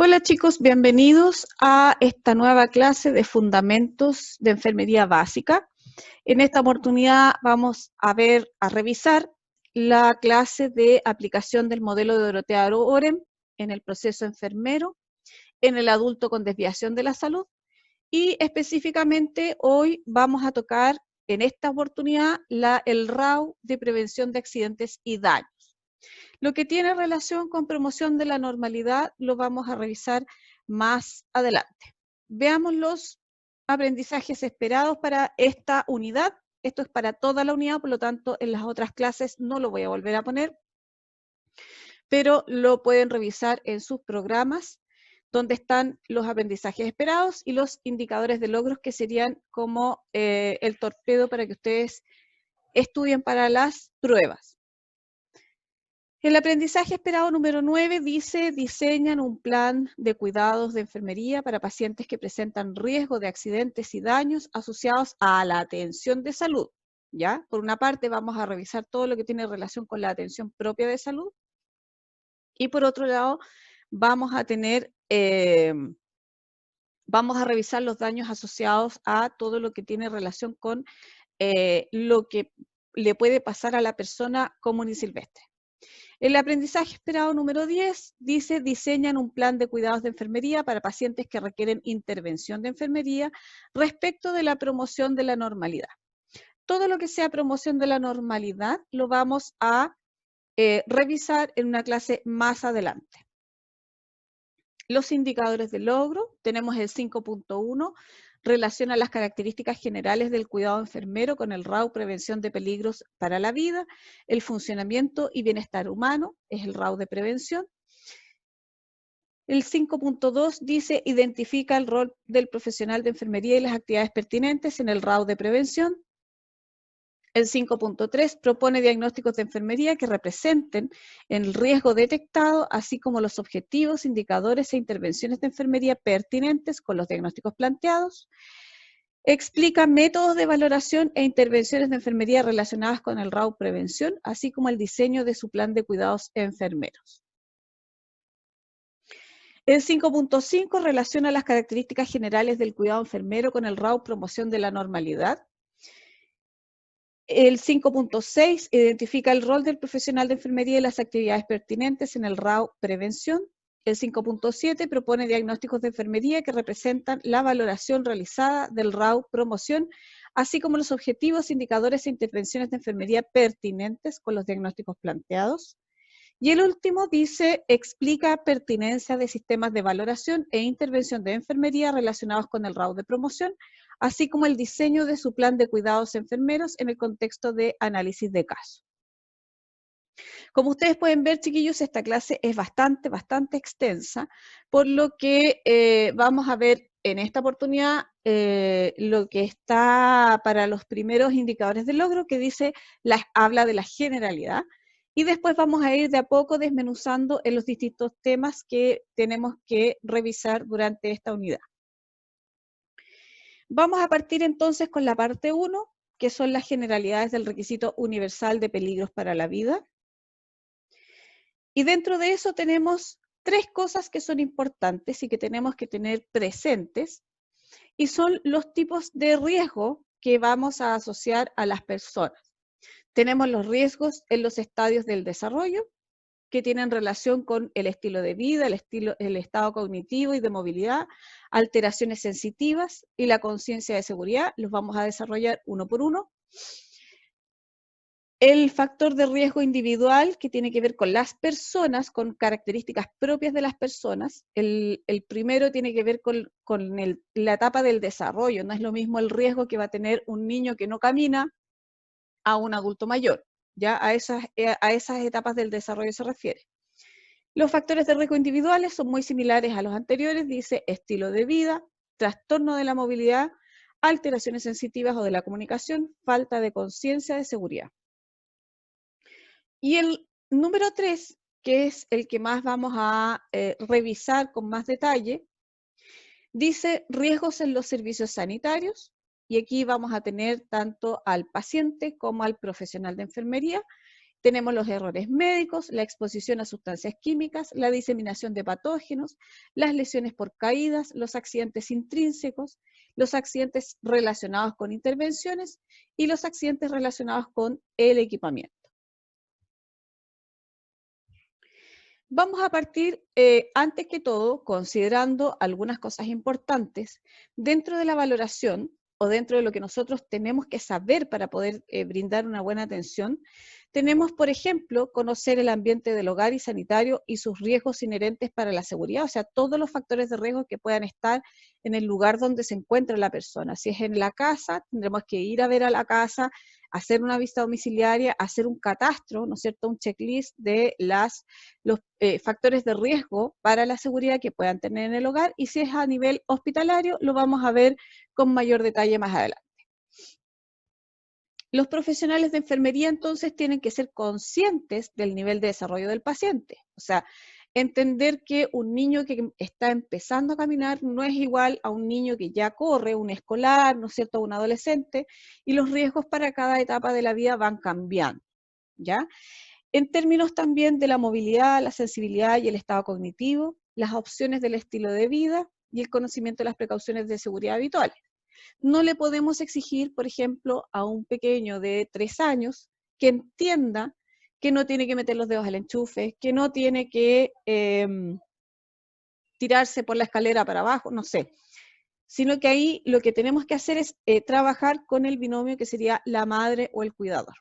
Hola chicos, bienvenidos a esta nueva clase de Fundamentos de Enfermería Básica. En esta oportunidad vamos a revisar la clase de aplicación del modelo de Dorothea Oren en el proceso enfermero, en el adulto con desviación de la salud y específicamente hoy vamos a tocar en esta oportunidad el RAU de prevención de accidentes y daños. Lo que tiene relación con promoción de la normalidad lo vamos a revisar más adelante. Veamos los aprendizajes esperados para esta unidad. Esto es para toda la unidad, por lo tanto, en las otras clases no lo voy a volver a poner, pero lo pueden revisar en sus programas, donde están los aprendizajes esperados y los indicadores de logros que serían como el torpedo para que ustedes estudien para las pruebas. El aprendizaje esperado número 9 dice, diseñan un plan de cuidados de enfermería para pacientes que presentan riesgo de accidentes y daños asociados a la atención de salud. ¿Ya? Por una parte vamos a revisar todo lo que tiene relación con la atención propia de salud y por otro lado vamos a revisar los daños asociados a todo lo que tiene relación con lo que le puede pasar a la persona común y silvestre. El aprendizaje esperado número 10 dice, diseñan un plan de cuidados de enfermería para pacientes que requieren intervención de enfermería respecto de la promoción de la normalidad. Todo lo que sea promoción de la normalidad lo vamos a revisar en una clase más adelante. Los indicadores de logro, tenemos el 5.1, relaciona las características generales del cuidado enfermero con el RAU prevención de peligros para la vida, el funcionamiento y bienestar humano, es el RAU de prevención. El 5.2 dice, identifica el rol del profesional de enfermería y las actividades pertinentes en el RAU de prevención. El 5.3 propone diagnósticos de enfermería que representen el riesgo detectado, así como los objetivos, indicadores e intervenciones de enfermería pertinentes con los diagnósticos planteados. Explica métodos de valoración e intervenciones de enfermería relacionadas con el RAU prevención, así como el diseño de su plan de cuidados enfermeros. El 5.5 relaciona las características generales del cuidado enfermero con el RAU promoción de la normalidad. El 5.6 identifica el rol del profesional de enfermería y las actividades pertinentes en el RAU prevención. El 5.7 propone diagnósticos de enfermería que representan la valoración realizada del RAU promoción, así como los objetivos, indicadores e intervenciones de enfermería pertinentes con los diagnósticos planteados. Y el último dice, explica pertinencia de sistemas de valoración e intervención de enfermería relacionados con el RAU de promoción, así como el diseño de su plan de cuidados enfermeros en el contexto de análisis de caso. Como ustedes pueden ver, chiquillos, esta clase es bastante extensa, por lo que vamos a ver en esta oportunidad lo que está para los primeros indicadores de logro, que dice, habla de la generalidad, y después vamos a ir de a poco desmenuzando en los distintos temas que tenemos que revisar durante esta unidad. Vamos a partir entonces con la parte 1, que son las generalidades del requisito universal de peligros para la vida. Y dentro de eso tenemos 3 cosas que son importantes y que tenemos que tener presentes, y son los tipos de riesgo que vamos a asociar a las personas. Tenemos los riesgos en los estadios del desarrollo, que tienen relación con el estilo de vida, el estado cognitivo y de movilidad, alteraciones sensitivas y la conciencia de seguridad. Los vamos a desarrollar uno por uno. El factor de riesgo individual, que tiene que ver con las personas, con características propias de las personas. El primero tiene que ver con la etapa del desarrollo. No es lo mismo el riesgo que va a tener un niño que no camina a un adulto mayor. Ya a esas etapas del desarrollo se refiere. Los factores de riesgo individuales son muy similares a los anteriores. Dice estilo de vida, trastorno de la movilidad, alteraciones sensitivas o de la comunicación, falta de conciencia de seguridad. Y el número 3, que es el que más vamos a revisar con más detalle, dice riesgos en los servicios sanitarios, y aquí vamos a tener tanto al paciente como al profesional de enfermería, Tenemos los errores médicos, la exposición a sustancias químicas, la diseminación de patógenos, las lesiones por caídas, los accidentes intrínsecos, los accidentes relacionados con intervenciones y los accidentes relacionados con el equipamiento. Vamos a partir, antes que todo, considerando algunas cosas importantes dentro de la valoración o dentro de lo que nosotros tenemos que saber para poder brindar una buena atención. Tenemos, por ejemplo, conocer el ambiente del hogar y sanitario y sus riesgos inherentes para la seguridad, o sea, todos los factores de riesgo que puedan estar en el lugar donde se encuentra la persona. Si es en la casa, tendremos que ir a ver a la casa, hacer una visita domiciliaria, hacer un catastro, ¿no es cierto?, un checklist de los factores de riesgo para la seguridad que puedan tener en el hogar, y si es a nivel hospitalario, lo vamos a ver con mayor detalle más adelante. Los profesionales de enfermería entonces tienen que ser conscientes del nivel de desarrollo del paciente, o sea, entender que un niño que está empezando a caminar no es igual a un niño que ya corre, un escolar, ¿no es cierto?, un adolescente, y los riesgos para cada etapa de la vida van cambiando, ¿ya? En términos también de la movilidad, la sensibilidad y el estado cognitivo, las opciones del estilo de vida y el conocimiento de las precauciones de seguridad habituales. No le podemos exigir, por ejemplo, a un pequeño de 3 años que entienda que no tiene que meter los dedos al enchufe, que no tiene que tirarse por la escalera para abajo, no sé. Sino que ahí lo que tenemos que hacer es trabajar con el binomio que sería la madre o el cuidador.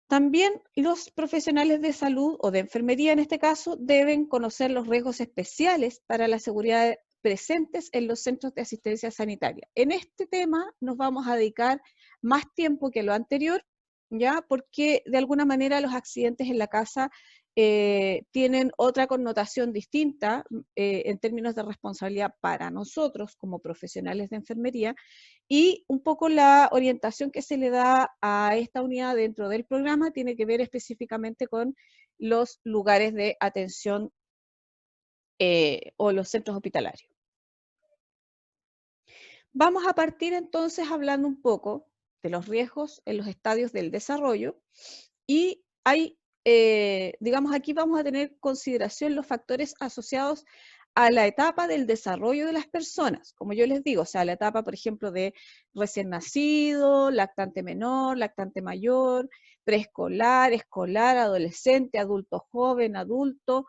También los profesionales de salud o de enfermería en este caso deben conocer los riesgos especiales para la seguridad presentes en los centros de asistencia sanitaria. En este tema nos vamos a dedicar más tiempo que lo anterior, ¿ya? Porque de alguna manera los accidentes en la casa tienen otra connotación distinta en términos de responsabilidad para nosotros como profesionales de enfermería, y un poco la orientación que se le da a esta unidad dentro del programa tiene que ver específicamente con los lugares de atención o los centros hospitalarios. Vamos a partir entonces hablando un poco de los riesgos en los estadios del desarrollo, y hay, digamos, aquí vamos a tener consideración los factores asociados a la etapa del desarrollo de las personas, como yo les digo, o sea, la etapa, por ejemplo, de recién nacido, lactante menor, lactante mayor, preescolar, escolar, adolescente, adulto joven, adulto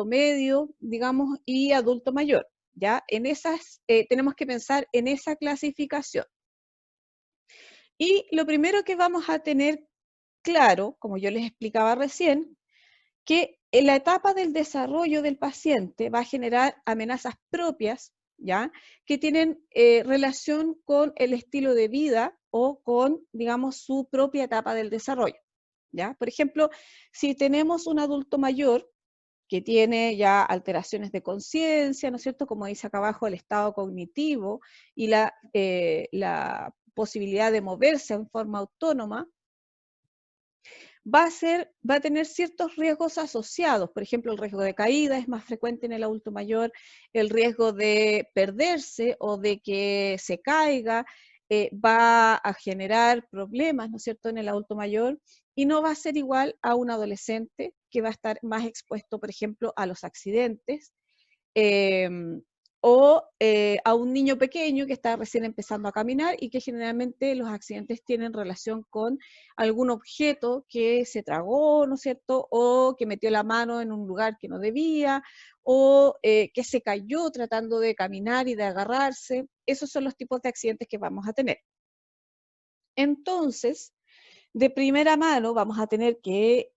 medio, digamos, y adulto mayor. ¿Ya? En esas, tenemos que pensar en esa clasificación. Y lo primero que vamos a tener claro, como yo les explicaba recién, que en la etapa del desarrollo del paciente va a generar amenazas propias, ¿ya? Que tienen relación con el estilo de vida o con, digamos, su propia etapa del desarrollo, ¿ya? Por ejemplo, si tenemos un adulto mayor que tiene ya alteraciones de conciencia, ¿no es cierto? Como dice acá abajo, el estado cognitivo y la posibilidad de moverse en forma autónoma, va a tener ciertos riesgos asociados. Por ejemplo, el riesgo de caída es más frecuente en el adulto mayor, el riesgo de perderse o de que se caiga va a generar problemas, ¿no es cierto?, en el adulto mayor, y no va a ser igual a un adolescente que va a estar más expuesto, por ejemplo, a los accidentes, o a un niño pequeño que está recién empezando a caminar y que generalmente los accidentes tienen relación con algún objeto que se tragó, ¿no es cierto?, o que metió la mano en un lugar que no debía, o que se cayó tratando de caminar y de agarrarse. Esos son los tipos de accidentes que vamos a tener. Entonces, de primera mano vamos a tener que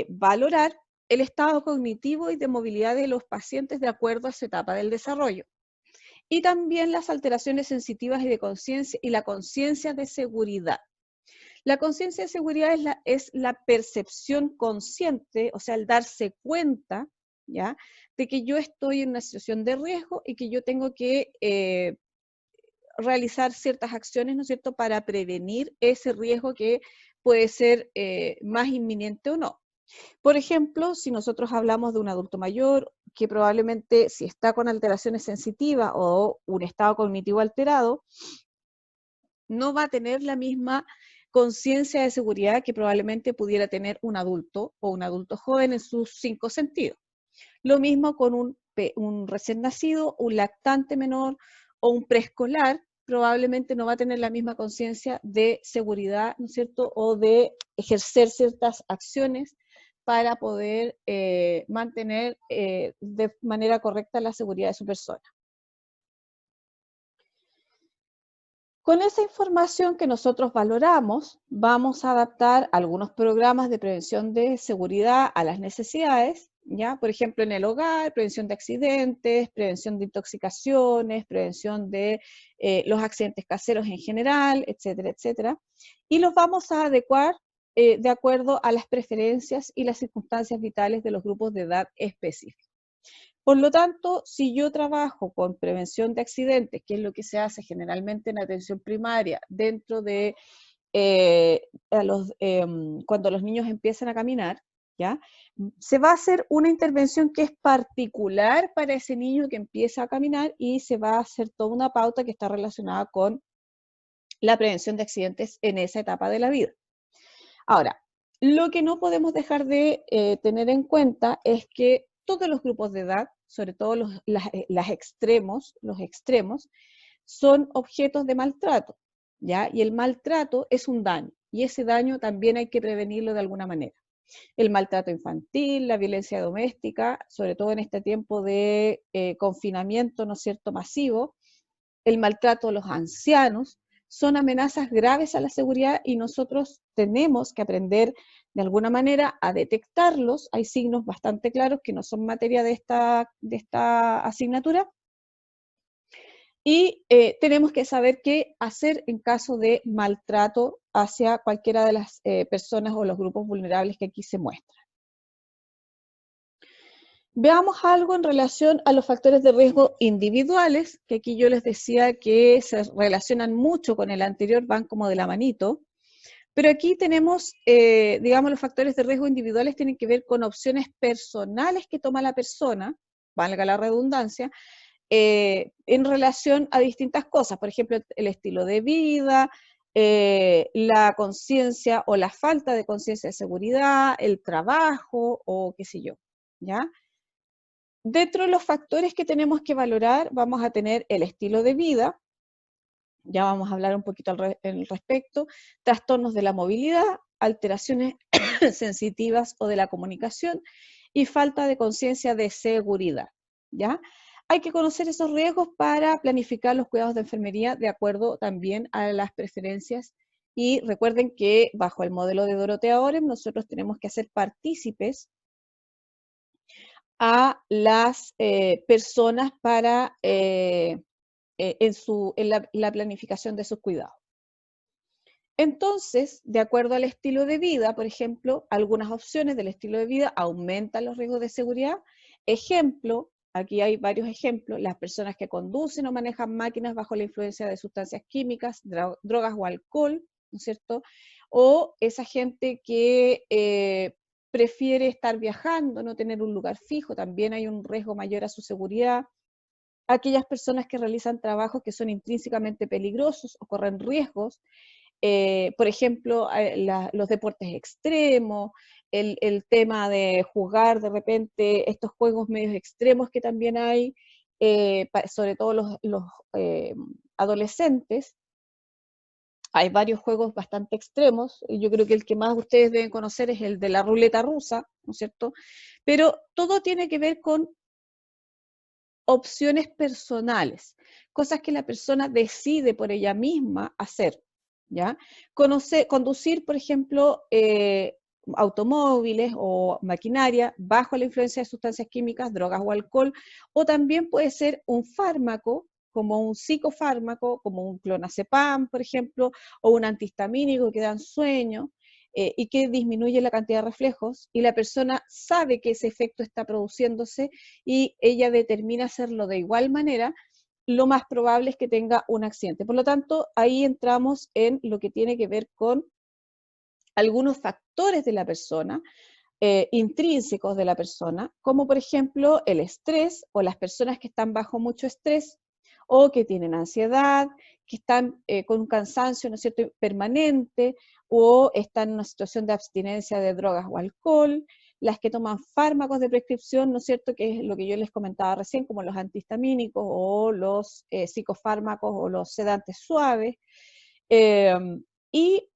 valorar el estado cognitivo y de movilidad de los pacientes de acuerdo a su etapa del desarrollo. Y también las alteraciones sensitivas y de conciencia y la conciencia de seguridad. La conciencia de seguridad es la percepción consciente, o sea, el darse cuenta, ¿ya?, de que yo estoy en una situación de riesgo y que yo tengo que realizar ciertas acciones, ¿no es cierto?, para prevenir ese riesgo que puede ser más inminente o no. Por ejemplo, si nosotros hablamos de un adulto mayor que probablemente si está con alteraciones sensitivas o un estado cognitivo alterado, no va a tener la misma conciencia de seguridad que probablemente pudiera tener un adulto o un adulto joven en sus 5 sentidos. Lo mismo con un recién nacido, un lactante menor o un preescolar, probablemente no va a tener la misma conciencia de seguridad, ¿no es cierto?, o de ejercer ciertas acciones para poder mantener de manera correcta la seguridad de su persona. Con esa información que nosotros valoramos, vamos a adaptar algunos programas de prevención de seguridad a las necesidades, ¿ya? Por ejemplo, en el hogar, prevención de accidentes, prevención de intoxicaciones, prevención de los accidentes caseros en general, etcétera, etcétera. Y los vamos a adecuar de acuerdo a las preferencias y las circunstancias vitales de los grupos de edad específicos. Por lo tanto, si yo trabajo con prevención de accidentes, que es lo que se hace generalmente en atención primaria, dentro de cuando los niños empiezan a caminar, ¿ya? Se va a hacer una intervención que es particular para ese niño que empieza a caminar y se va a hacer toda una pauta que está relacionada con la prevención de accidentes en esa etapa de la vida. Ahora, lo que no podemos dejar de tener en cuenta es que todos los grupos de edad, sobre todo los extremos, son objetos de maltrato, ¿ya? Y el maltrato es un daño, y ese daño también hay que prevenirlo de alguna manera. El maltrato infantil, la violencia doméstica, sobre todo en este tiempo de confinamiento, ¿no es cierto?, masivo, el maltrato a los ancianos, son amenazas graves a la seguridad y nosotros tenemos que aprender de alguna manera a detectarlos. Hay signos bastante claros que no son materia de esta asignatura. Y tenemos que saber qué hacer en caso de maltrato hacia cualquiera de las personas o los grupos vulnerables que aquí se muestran. Veamos algo en relación a los factores de riesgo individuales, que aquí yo les decía que se relacionan mucho con el anterior, van como de la manito, pero aquí tenemos, digamos, los factores de riesgo individuales tienen que ver con opciones personales que toma la persona, valga la redundancia, en relación a distintas cosas, por ejemplo, el estilo de vida, la conciencia o la falta de conciencia de seguridad, el trabajo o qué sé yo, ¿ya? Dentro de los factores que tenemos que valorar, vamos a tener el estilo de vida, ya vamos a hablar un poquito al respecto, trastornos de la movilidad, alteraciones sensitivas o de la comunicación y falta de conciencia de seguridad, ¿ya? Hay que conocer esos riesgos para planificar los cuidados de enfermería de acuerdo también a las preferencias y recuerden que bajo el modelo de Dorotea Oren nosotros tenemos que hacer partícipes a las personas para en la planificación de sus cuidados. Entonces, de acuerdo al estilo de vida, por ejemplo, algunas opciones del estilo de vida aumentan los riesgos de seguridad. Ejemplo, aquí hay varios ejemplos, las personas que conducen o manejan máquinas bajo la influencia de sustancias químicas, drogas o alcohol, ¿no es cierto? O esa gente que prefiere estar viajando, no tener un lugar fijo, también hay un riesgo mayor a su seguridad. Aquellas personas que realizan trabajos que son intrínsecamente peligrosos o corren riesgos, por ejemplo, los deportes extremos, el tema de jugar de repente estos juegos medios extremos que también hay, sobre todo los adolescentes. Hay varios juegos bastante extremos, y yo creo que el que más ustedes deben conocer es el de la ruleta rusa, ¿no es cierto? Pero todo tiene que ver con opciones personales, cosas que la persona decide por ella misma hacer, ¿ya? Conducir, por ejemplo, automóviles o maquinaria bajo la influencia de sustancias químicas, drogas o alcohol, o también puede ser un fármaco, como un psicofármaco, como un clonazepam, por ejemplo, o un antihistamínico que dan sueño, y que disminuye la cantidad de reflejos, y la persona sabe que ese efecto está produciéndose y ella determina hacerlo de igual manera, lo más probable es que tenga un accidente. Por lo tanto, ahí entramos en lo que tiene que ver con algunos factores de la persona, intrínsecos de la persona, como por ejemplo el estrés o las personas que están bajo mucho estrés, o que tienen ansiedad, que están con un cansancio, ¿no es cierto?, permanente, o están en una situación de abstinencia de drogas o alcohol, las que toman fármacos de prescripción, ¿no es cierto?, que es lo que yo les comentaba recién, como los antihistamínicos o los psicofármacos o los sedantes suaves. Y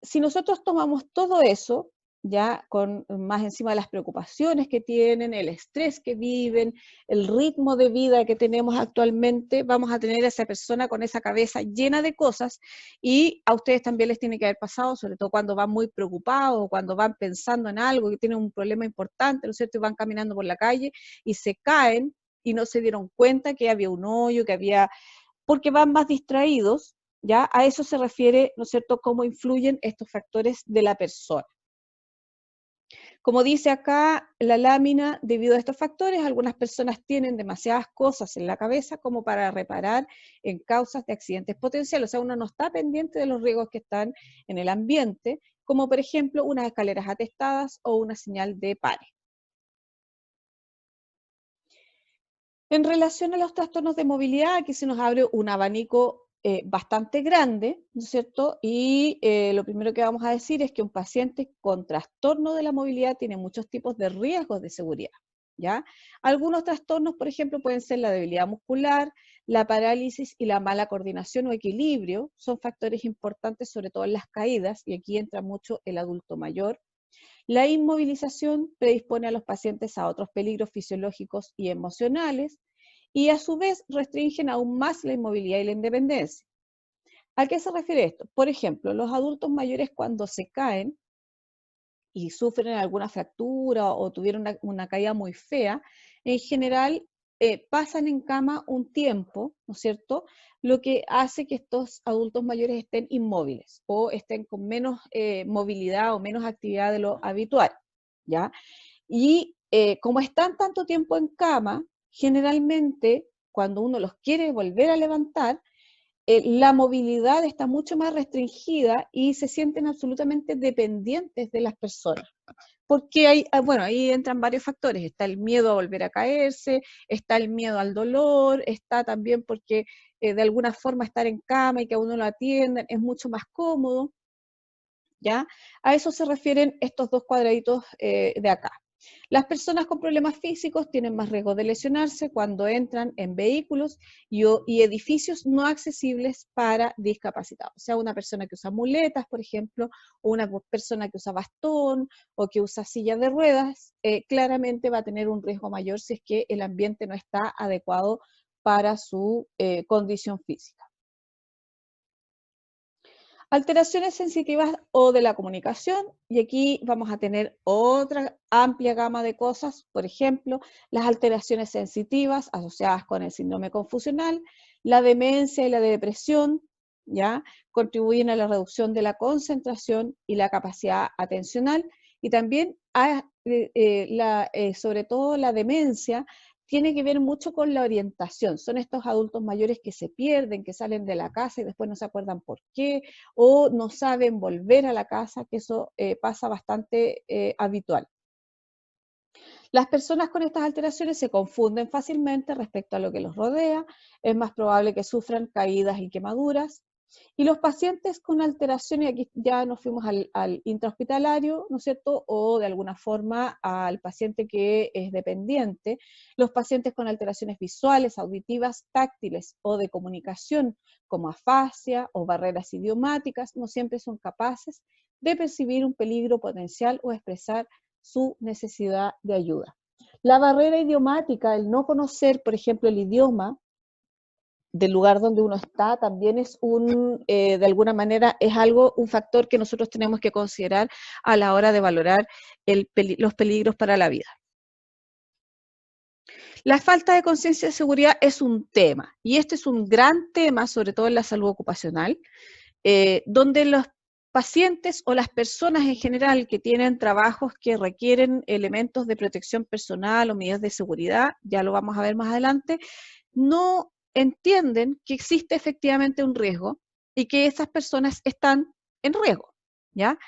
si nosotros tomamos todo eso, ya con más encima de las preocupaciones que tienen, el estrés que viven, el ritmo de vida que tenemos actualmente, vamos a tener a esa persona con esa cabeza llena de cosas, y a ustedes también les tiene que haber pasado, sobre todo cuando van muy preocupados, o cuando van pensando en algo, que tienen un problema importante, ¿no es cierto?, y van caminando por la calle y se caen y no se dieron cuenta que había un hoyo, que había, porque van más distraídos. ¿Ya? A eso se refiere, ¿no es cierto?, cómo influyen estos factores de la persona. Como dice acá la lámina, debido a estos factores, algunas personas tienen demasiadas cosas en la cabeza como para reparar en causas de accidentes potenciales. O sea, uno no está pendiente de los riesgos que están en el ambiente, como por ejemplo unas escaleras atestadas o una señal de pare. En relación a los trastornos de movilidad, aquí se nos abre un abanico bastante grande, ¿no es cierto? Y lo primero que vamos a decir es que un paciente con trastorno de la movilidad tiene muchos tipos de riesgos de seguridad, ¿ya? Algunos trastornos, por ejemplo, pueden ser la debilidad muscular, la parálisis y la mala coordinación o equilibrio, son factores importantes sobre todo en las caídas, y aquí entra mucho el adulto mayor. La inmovilización predispone a los pacientes a otros peligros fisiológicos y emocionales, y a su vez restringen aún más la inmovilidad y la independencia. ¿A qué se refiere esto? Por ejemplo, los adultos mayores cuando se caen y sufren alguna fractura o tuvieron una caída muy fea, en general pasan en cama un tiempo, ¿no es cierto?, lo que hace que estos adultos mayores estén inmóviles o estén con menos movilidad o menos actividad de lo habitual, ¿ya? Y como están tanto tiempo en cama, generalmente cuando uno los quiere volver a levantar, la movilidad está mucho más restringida y se sienten absolutamente dependientes de las personas. Porque hay, bueno, ahí entran varios factores. Está el miedo a volver a caerse, está el miedo al dolor, está también porque de alguna forma estar en cama y que a uno lo atiendan es mucho más cómodo, ¿ya? A eso se refieren estos dos cuadraditos de acá. Las personas con problemas físicos tienen más riesgo de lesionarse cuando entran en vehículos y edificios no accesibles para discapacitados. O sea, una persona que usa muletas, por ejemplo, o una persona que usa bastón o que usa silla de ruedas, claramente va a tener un riesgo mayor si es que el ambiente no está adecuado para su condición física. Alteraciones sensitivas o de la comunicación, y aquí vamos a tener otra amplia gama de cosas, por ejemplo, las alteraciones sensitivas asociadas con el síndrome confusional, la demencia y la depresión, ¿ya? Contribuyen a la reducción de la concentración y la capacidad atencional, y también sobre todo la demencia tiene que ver mucho con la orientación. Son estos adultos mayores que se pierden, que salen de la casa y después no se acuerdan por qué, o no saben volver a la casa, que eso pasa bastante habitual. Las personas con estas alteraciones se confunden fácilmente respecto a lo que los rodea, es más probable que sufran caídas y quemaduras, y los pacientes con alteraciones, aquí ya nos fuimos al intrahospitalario, ¿no es cierto?, o de alguna forma al paciente que es dependiente, los pacientes con alteraciones visuales, auditivas, táctiles o de comunicación, como afasia o barreras idiomáticas, no siempre son capaces de percibir un peligro potencial o expresar su necesidad de ayuda. La barrera idiomática, el no conocer, por ejemplo, el idioma del lugar donde uno está, también es de alguna manera, es un factor que nosotros tenemos que considerar a la hora de valorar los peligros para la vida. La falta de conciencia de seguridad es un tema, y este es un gran tema, sobre todo en la salud ocupacional, donde los pacientes o las personas en general que tienen trabajos que requieren elementos de protección personal o medidas de seguridad, ya lo vamos a ver más adelante, no entienden que existe efectivamente un riesgo y que esas personas están en riesgo, ¿ya?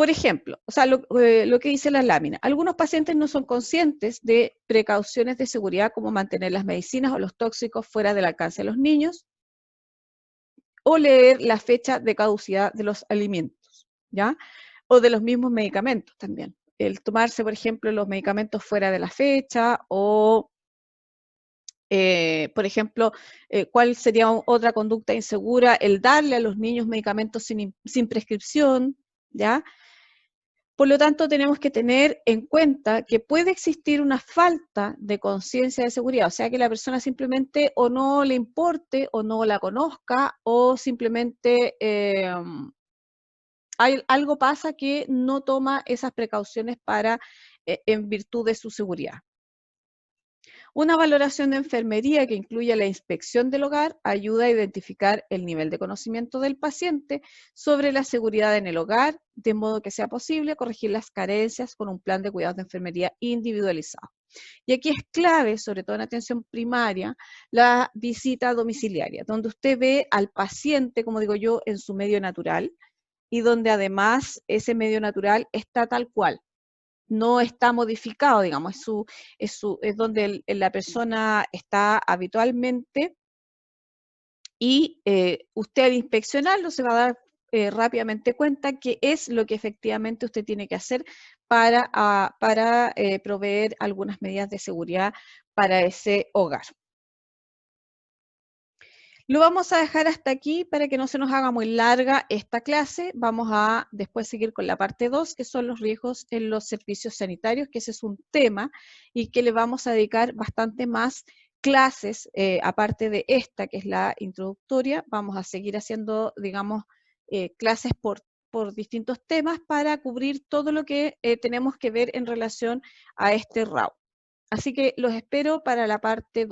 Por ejemplo, o sea, lo que dice la lámina, algunos pacientes no son conscientes de precauciones de seguridad como mantener las medicinas o los tóxicos fuera del alcance de los niños, o leer la fecha de caducidad de los alimentos, ¿ya? O de los mismos medicamentos también. El tomarse, por ejemplo, los medicamentos fuera de la fecha o, por ejemplo, ¿cuál sería otra conducta insegura? El darle a los niños medicamentos sin prescripción, ¿ya? Por lo tanto, tenemos que tener en cuenta que puede existir una falta de conciencia de seguridad, o sea, que la persona simplemente o no le importe o no la conozca o simplemente algo pasa que no toma esas precauciones en virtud de su seguridad. Una valoración de enfermería que incluya la inspección del hogar ayuda a identificar el nivel de conocimiento del paciente sobre la seguridad en el hogar, de modo que sea posible corregir las carencias con un plan de cuidados de enfermería individualizado. Y aquí es clave, sobre todo en atención primaria, la visita domiciliaria, donde usted ve al paciente, como digo yo, en su medio natural y donde además ese medio natural está tal cual. No está modificado, digamos, es donde la persona está habitualmente y usted al inspeccionarlo se va a dar rápidamente cuenta que es lo que efectivamente usted tiene que hacer para proveer algunas medidas de seguridad para ese hogar. Lo vamos a dejar hasta aquí para que no se nos haga muy larga esta clase. Vamos a después seguir con la parte 2, que son los riesgos en los servicios sanitarios, que ese es un tema y que le vamos a dedicar bastante más clases, aparte de esta, que es la introductoria. Vamos a seguir haciendo, digamos, clases por distintos temas para cubrir todo lo que tenemos que ver en relación a este RAW. Así que los espero para la parte 2.